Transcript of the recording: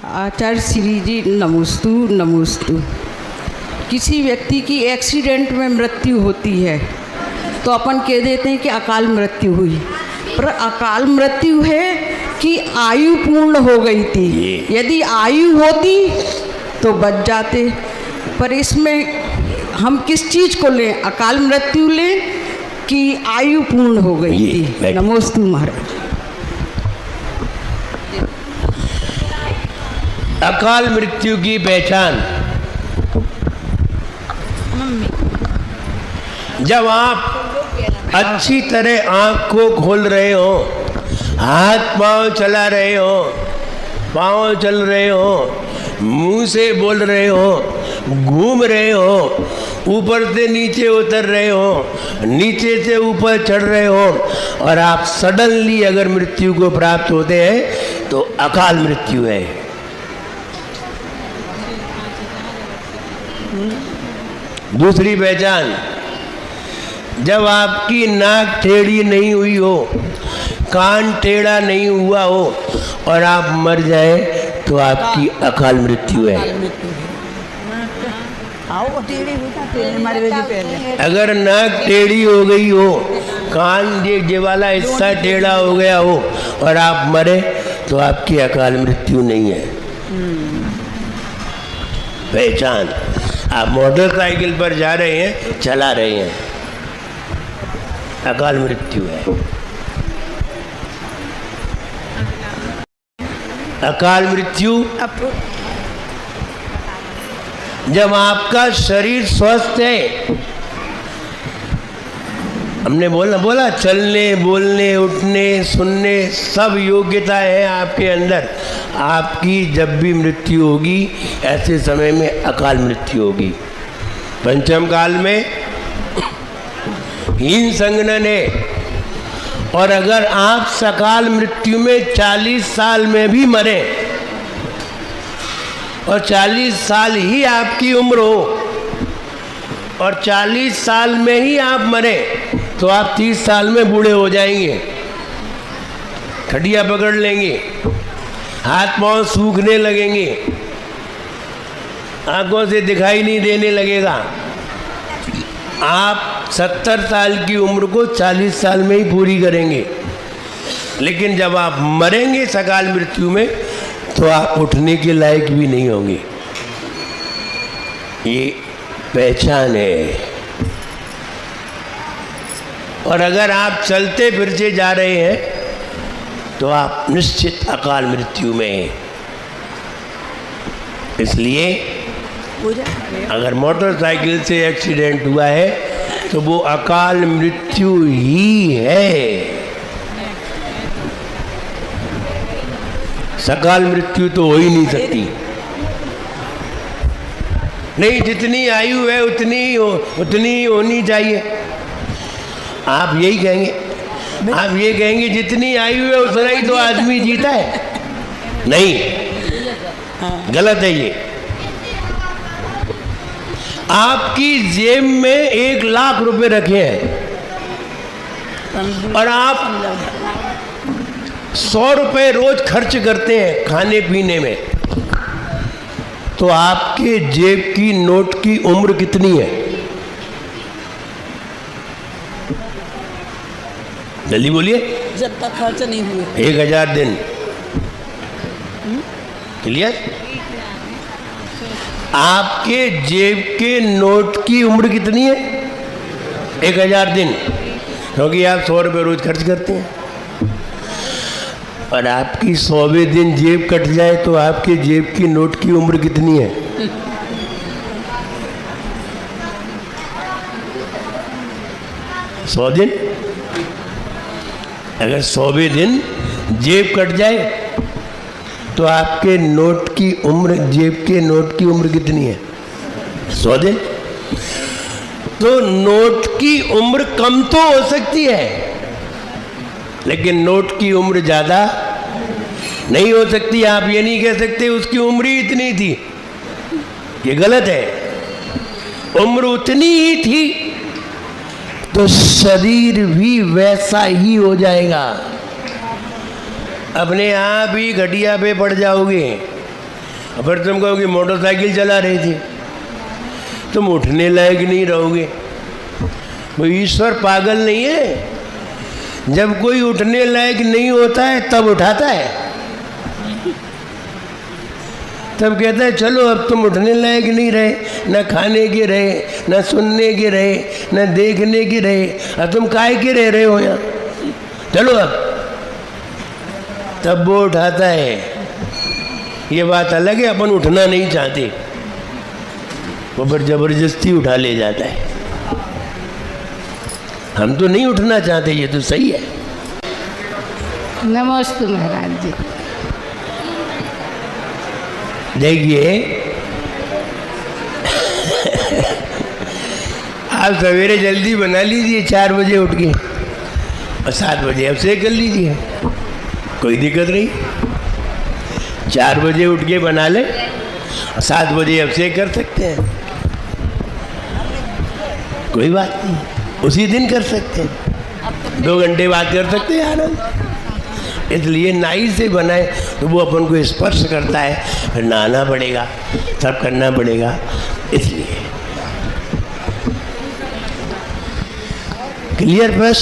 आचार्य श्री जी नमोस्तु नमोस्तु। किसी व्यक्ति की एक्सीडेंट में मृत्यु होती है तो अपन कह देते हैं कि अकाल मृत्यु हुई, पर अकाल मृत्यु है कि आयु पूर्ण हो गई थी। यदि आयु होती तो बच जाते, पर इसमें हम किस चीज़ को लें, अकाल मृत्यु लें कि आयु पूर्ण हो गई थी। नमोस्तु महाराज। अकाल मृत्यु की पहचान, जब आप अच्छी तरह आँख को खोल रहे हो, हाथ पांव चला रहे हो, पांव चल रहे हो, मुंह से बोल रहे हो, घूम रहे हो, ऊपर से नीचे उतर रहे हो, नीचे से ऊपर चढ़ रहे हो, और आप सडनली अगर मृत्यु को प्राप्त होते हैं तो अकाल मृत्यु है। दूसरी पहचान, जब आपकी नाक टेढ़ी नहीं हुई हो, कान टेढ़ा नहीं हुआ हो और आप मर जाए तो आपकी अकाल मृत्यु है। अगर नाक टेढ़ी हो गई हो, कान ये वाला हिस्सा टेढ़ा हो गया हो और आप मरे तो आपकी अकाल मृत्यु नहीं है। पहचान, आप मोटरसाइकिल पर जा रहे हैं, चला रहे हैं, अकाल मृत्यु है। अकाल मृत्यु जब आपका शरीर स्वस्थ है, हमने बोला चलने बोलने उठने सुनने सब योग्यता है आपके अंदर, आपकी जब भी मृत्यु होगी ऐसे समय में अकाल मृत्यु होगी। पंचम काल में हीन संगनन है, और अगर आप सकाल मृत्यु में 40 साल में भी मरे और 40 साल ही आपकी उम्र हो और 40 साल में ही आप मरे तो आप 30 साल में बूढ़े हो जाएंगे, खटिया पकड़ लेंगे, हाथ पांव सूखने लगेंगे, आंखों से दिखाई नहीं देने लगेगा। आप 70 साल की उम्र को 40 साल में ही पूरी करेंगे, लेकिन जब आप मरेंगे सकाल मृत्यु में तो आप उठने के लायक भी नहीं होंगे। ये पहचान है। और अगर आप चलते फिरते जा रहे हैं तो आप निश्चित अकाल मृत्यु में हैं। इसलिए अगर मोटरसाइकिल से एक्सीडेंट हुआ है तो वो अकाल मृत्यु ही है, सकाल मृत्यु तो हो ही नहीं सकती। नहीं, जितनी आयु है उतनी होनी चाहिए। आप यही कहेंगे, आप ये कहेंगे जितनी आयु है उतना ही तो आदमी जीता है। नहीं, गलत है ये। आपकी जेब में 1 लाख रुपए रखे हैं और आप 100 रुपए रोज खर्च करते हैं खाने पीने में, तो आपके जेब की नोट की उम्र कितनी है? जल्दी बोलिए। जब तक खर्च नहीं हुए 1000 दिन। क्लियर? आपके जेब के नोट की उम्र कितनी है? 1000 दिन, क्योंकि आप 100 रुपये रोज खर्च करते हैं। और आपकी 100वें दिन जेब कट जाए तो आपके जेब की नोट की उम्र कितनी है? सौ दिन। अगर 100वें दिन जेब कट जाए तो आपके नोट की उम्र, जेब के नोट की उम्र कितनी है? 100 दिन। तो नोट की उम्र कम तो हो सकती है, लेकिन नोट की उम्र ज़्यादा नहीं हो सकती। आप ये नहीं कह सकते उसकी उम्र ही इतनी थी, ये गलत है। उम्र उतनी ही थी तो शरीर भी वैसा ही हो जाएगा। अपने आप ही घटिया पे पड़ जाओगे, फिर तुम कहोगे मोटरसाइकिल चला रहे थे, तुम उठने लायक नहीं रहोगे। वो ईश्वर पागल नहीं है, जब कोई उठने लायक नहीं होता है तब उठाता है, तब कहता है चलो अब तुम उठने लायक नहीं रहे, न खाने के रहे, न सुनने के रहे, न देखने के रहे, अब तुम काहे के रह रहे हो यहाँ, चलो अब, तब वो उठाता है। ये बात अलग है, अपन उठना नहीं चाहते, वो फिर जबरदस्ती उठा ले जाता है। हम तो नहीं उठना चाहते, ये तो सही है। नमस्ते महाराज जी। देखिए आप सवेरे जल्दी बना लीजिए, 4 बजे उठ के, और 7 बजे अभिषेक कर लीजिए, कोई दिक्कत नहीं। 4 बजे उठ के बना ले और 7 बजे अभिषेक कर सकते हैं, कोई बात नहीं, उसी दिन कर सकते हैं, 2 घंटे बाद कर सकते हैं आनंद। इसलिए नाई से बनाए तो वो अपन को स्पर्श करता है, फिर नहाना पड़ेगा, सब करना पड़ेगा, इसलिए। क्लियर बस।